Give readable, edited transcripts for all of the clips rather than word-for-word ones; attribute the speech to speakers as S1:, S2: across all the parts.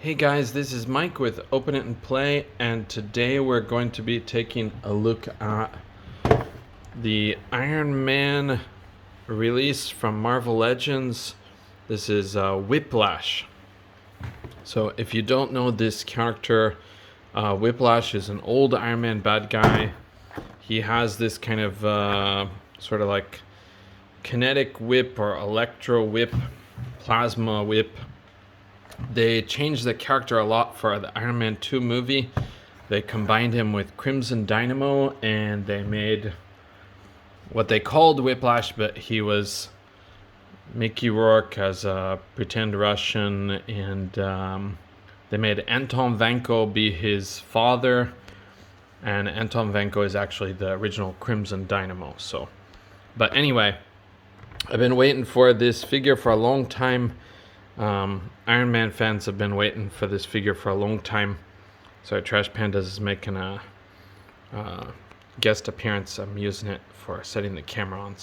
S1: Hey guys, this is Mike with Open It and Play, and today we're going to be taking a look at the Iron Man release from Marvel Legends. This is Whiplash. So if you don't know this character, Whiplash is an old Iron Man bad guy. He has this kind of sort of like kinetic whip or electro whip, plasma whip. They changed the character a lot for the Iron Man 2 movie. They combined him with Crimson Dynamo and they made what they called Whiplash, but he was Mickey Rourke as a pretend Russian, and they made Anton Vanko be his father, and Anton Vanko is actually the original Crimson Dynamo. But anyway, I've been waiting for this figure for a long time. Iron Man fans have been waiting for this figure for a long time. So Trash Pandas is making a guest appearance. I'm using it for setting the camera on.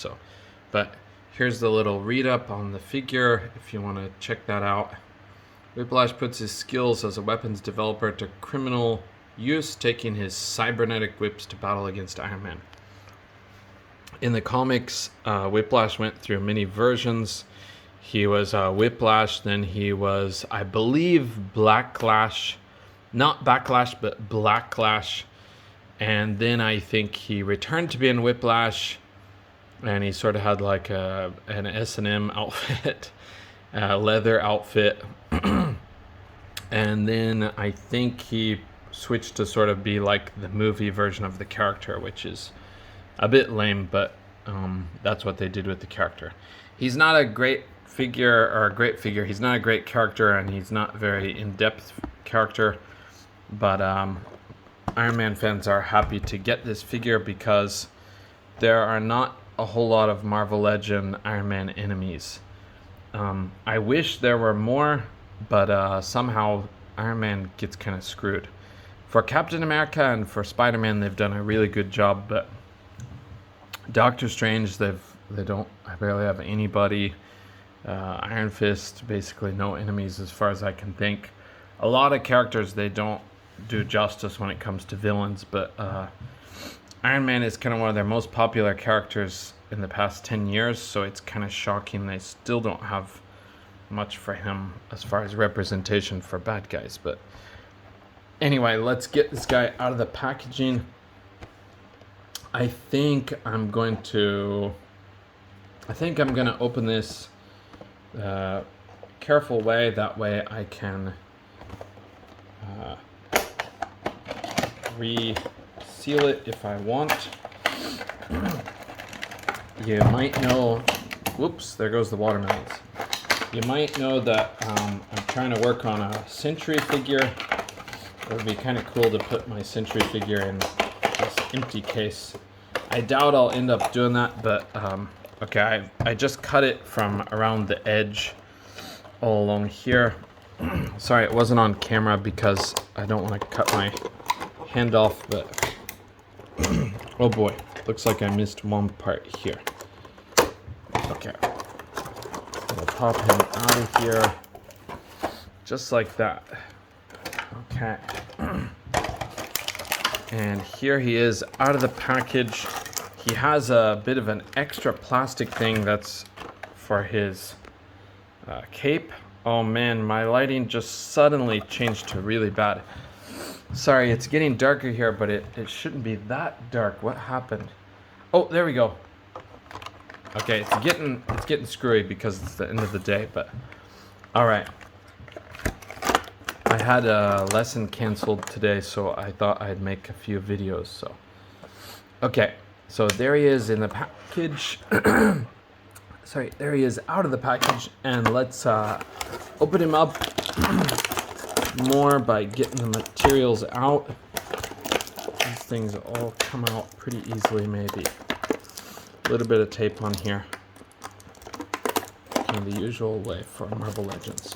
S1: But here's the little read up on the figure if you want to check that out. Whiplash puts his skills as a weapons developer to criminal use, taking his cybernetic whips to battle against Iron Man. In the comics, Whiplash went through many versions. He was Whiplash, then he was, I believe, Blacklash. Not Backlash, but Blacklash. And then I think he returned to being Whiplash, and he sort of had like an S&M outfit, a leather outfit. And then I think he switched to sort of be like the movie version of the character, which is a bit lame, but that's what they did with the character. He's not a great figure, or a great figure. He's not a great character, and he's not very in-depth character. But Iron Man fans are happy to get this figure because there are not a whole lot of Marvel Legend Iron Man enemies. I wish there were more, but somehow Iron Man gets kind of screwed. For Captain America and for Spider-Man, they've done a really good job, but Doctor Strange, they don't. I barely have anybody. Iron Fist, basically no enemies as far as I can think. A lot of characters, they don't do justice when it comes to villains, but Iron Man is kind of one of their most popular characters in the past 10 years, so it's kind of shocking they still don't have much for him as far as representation for bad guys. But anyway, let's get this guy out of the packaging. I think I'm going to open this careful way. That way I can reseal it if I want. You might know, whoops, there goes the watermelons. You might know that I'm trying to work on a Sentry figure. It would be kind of cool to put my Sentry figure in this empty case. I doubt I'll end up doing that, but okay, I just cut it from around the edge all along here. Sorry, it wasn't on camera because I don't want to cut my hand off, but oh boy, looks like I missed one part here. Okay, I'll pop him out of here just like that. Okay, and here he is out of the package. He has a bit of an extra plastic thing that's for his cape. Oh man, my lighting just suddenly changed to really bad. Sorry, it's getting darker here, but it shouldn't be that dark. What happened? Oh, there we go. Okay, it's getting screwy because it's the end of the day, but all right. I had a lesson canceled today, so I thought I'd make a few videos. So, okay. So there he is in the package. Sorry, there he is out of the package, and let's open him up more by getting the materials out. These things all come out pretty easily, maybe. A little bit of tape on here, in the usual way for Marvel Legends.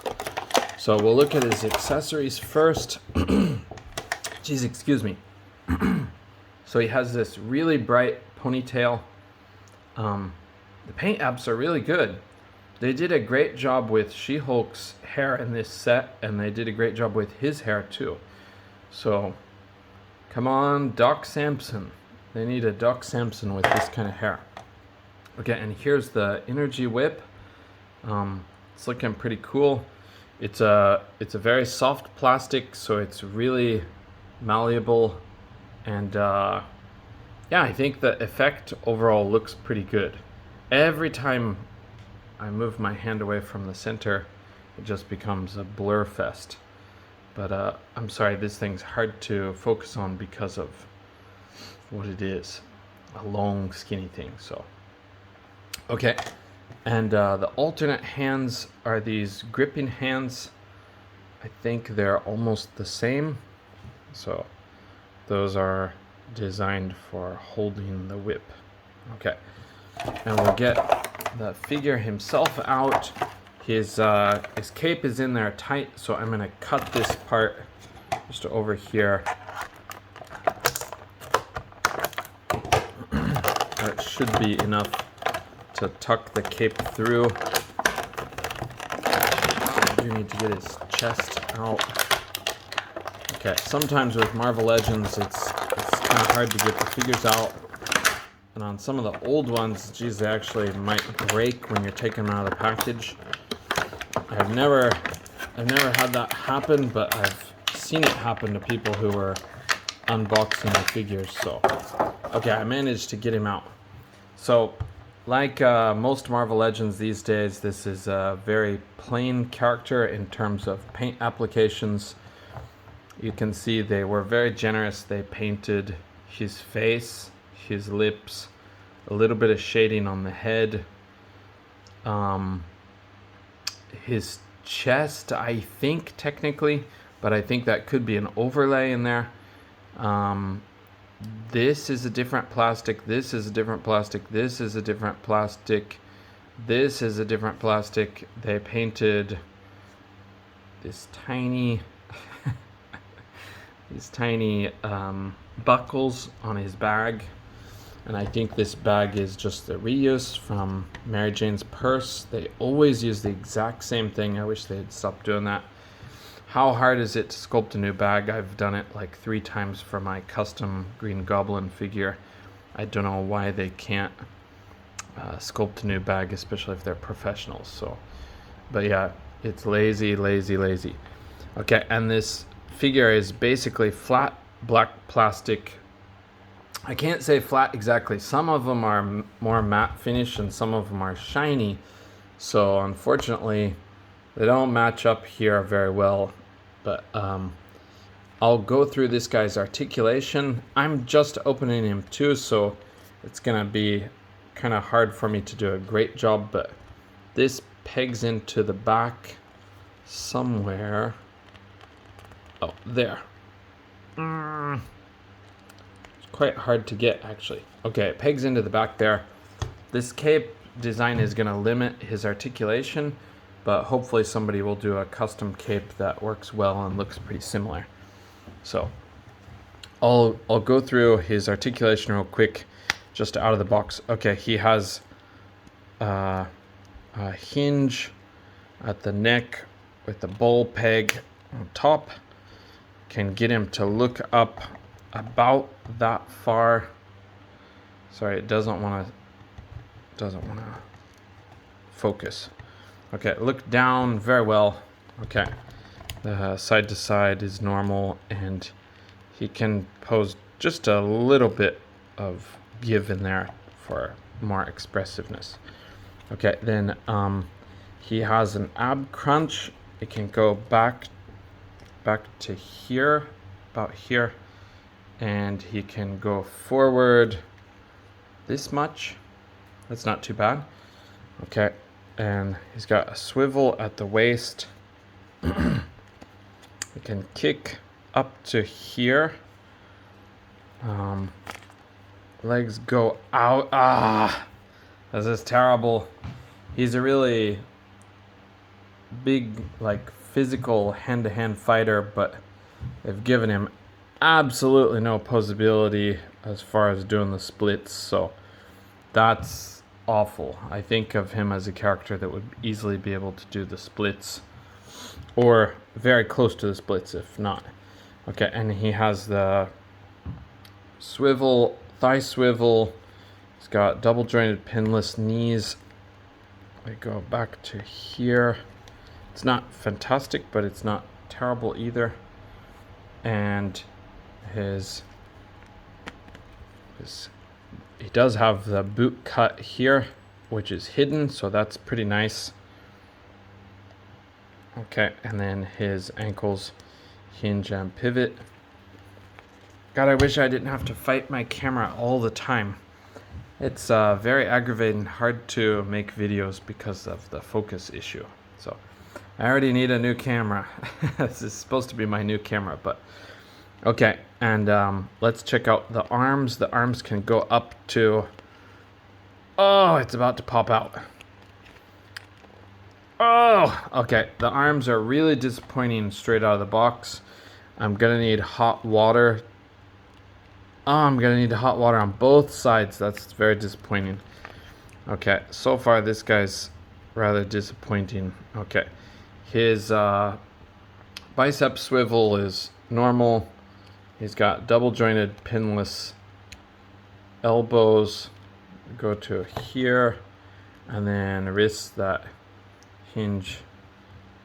S1: So we'll look at his accessories first. Jeez, excuse me. So he has this really bright ponytail. The paint apps are really good. They did a great job with She-Hulk's hair in this set, and they did a great job with his hair too. So, come on, Doc Samson. They need a Doc Samson with this kind of hair. Okay, and here's the Energy Whip. It's looking pretty cool. It's a very soft plastic, so it's really malleable, and yeah, I think the effect overall looks pretty good. Every time I move my hand away from the center, it just becomes a blur fest. But I'm sorry, this thing's hard to focus on because of what it is, a long skinny thing. So okay, and the alternate hands are these gripping hands. I think they're almost the same, so those are designed for holding the whip. Okay, and we'll get the figure himself out. His cape is in there tight, so I'm gonna cut this part just over here. That should be enough to tuck the cape through. I do need to get his chest out. Okay, sometimes with Marvel Legends, it's kind of hard to get the figures out. And on some of the old ones, geez, they actually might break when you're taking them out of the package. I've never had that happen, but I've seen it happen to people who were unboxing the figures. So, okay, I managed to get him out. So, like most Marvel Legends these days, this is a very plain character in terms of paint applications. You can see they were very generous. They painted his face, his lips, a little bit of shading on the head, his chest, I think, technically, but I think that could be an overlay in there. This is a different plastic, this is a different plastic, this is a different plastic, this is a different plastic. They painted this tiny these tiny buckles on his bag, and I think this bag is just a reuse from Mary Jane's purse. They always use the exact same thing. I wish they had stopped doing that. How hard is it to sculpt a new bag? I've done it like 3 times for my custom Green Goblin figure. I don't know why they can't sculpt a new bag, especially if they're professionals. So, but yeah, it's lazy, lazy, lazy. Okay, and this figure is basically flat black plastic. I can't say flat exactly. Some of them are more matte finish and some of them are shiny. So unfortunately, they don't match up here very well. But I'll go through this guy's articulation. I'm just opening him too, so it's gonna be kind of hard for me to do a great job. But this pegs into the back somewhere. Oh, there. It's quite hard to get, actually. Okay, it pegs into the back there. This cape design is going to limit his articulation, but hopefully somebody will do a custom cape that works well and looks pretty similar. So I'll go through his articulation real quick, just out of the box. Okay, he has a hinge at the neck with the ball peg on top. Can get him to look up about that far. Sorry, it doesn't want to focus. Okay, look down very well. Okay, the side to side is normal, and he can pose just a little bit of give in there for more expressiveness. Okay, then he has an ab crunch. It can go back to here, about here, and he can go forward this much. That's not too bad. Okay, and he's got a swivel at the waist. He can kick up to here. Legs go out. This is terrible. He's a really big, like, physical hand-to-hand fighter, but they've given him absolutely no posability as far as doing the splits, so that's awful. I think of him as a character that would easily be able to do the splits, or very close to the splits, if not. Okay, and he has the swivel, thigh swivel. He's got double jointed pinless knees. I go back to here. It's not fantastic, but it's not terrible either. And his he does have the boot cut here, which is hidden, so that's pretty nice. Okay, and then his ankles hinge and pivot. God, I wish I didn't have to fight my camera all the time. It's very aggravating, hard to make videos because of the focus issue. So I already need a new camera. This is supposed to be my new camera, but okay. And let's check out the arms. The arms can go up to... Oh, it's about to pop out. Oh, okay. The arms are really disappointing straight out of the box. I'm gonna need hot water. Oh, I'm gonna need hot water on both sides. That's very disappointing. Okay, so far this guy's rather disappointing. Okay, his bicep swivel is normal. He's got double jointed pinless elbows. Go to here, and then wrists that hinge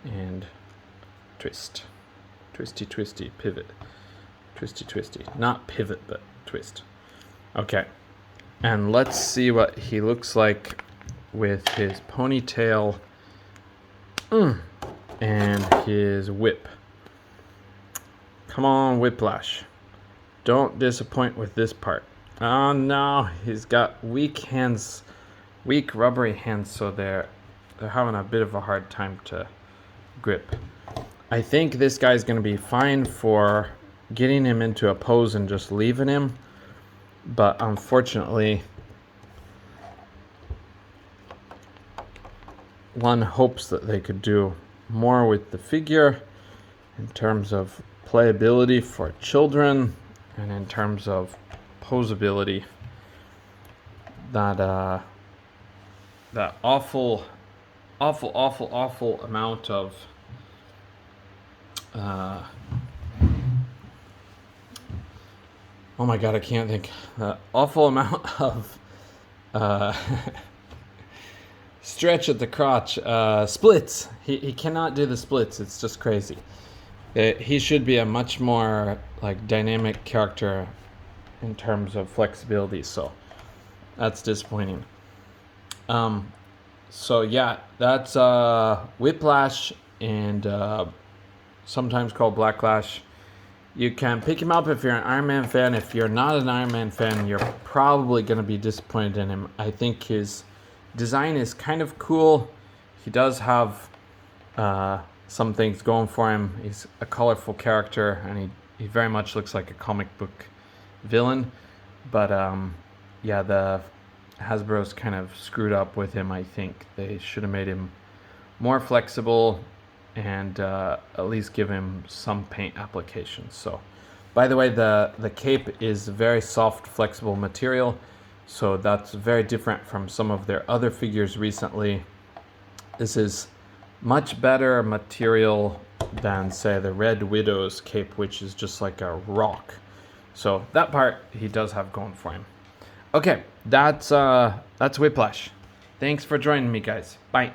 S1: and twist. Twisty, twisty, pivot. Twisty, twisty. Not pivot, but twist. Okay. And let's see what he looks like with his ponytail and his whip. Come on, Whiplash. Don't disappoint with this part. Oh no, he's got weak hands, weak rubbery hands, so they're having a bit of a hard time to grip. I think this guy's going to be fine for getting him into a pose and just leaving him, but unfortunately one hopes that they could do more with the figure in terms of playability for children and in terms of posability. That awful amount of oh my god, I can't think. Awful amount of stretch at the crotch. Splits. He cannot do the splits. It's just crazy. He should be a much more like dynamic character in terms of flexibility. So that's disappointing. So yeah, that's Whiplash, and sometimes called Blacklash. You can pick him up if you're an Iron Man fan. If you're not an Iron Man fan, you're probably going to be disappointed in him. I think his design is kind of cool. He does have some things going for him. He's a colorful character, and he very much looks like a comic book villain. But yeah, the Hasbro's kind of screwed up with him, I think. They should have made him more flexible and at least give him some paint applications. So, by the way, the cape is very soft, flexible material, so that's very different from some of their other figures recently. This is much better material than, say, the Red Widow's cape, which is just like a rock. So that part he does have going for him. Okay, that's Whiplash. Thanks for joining me, guys. Bye.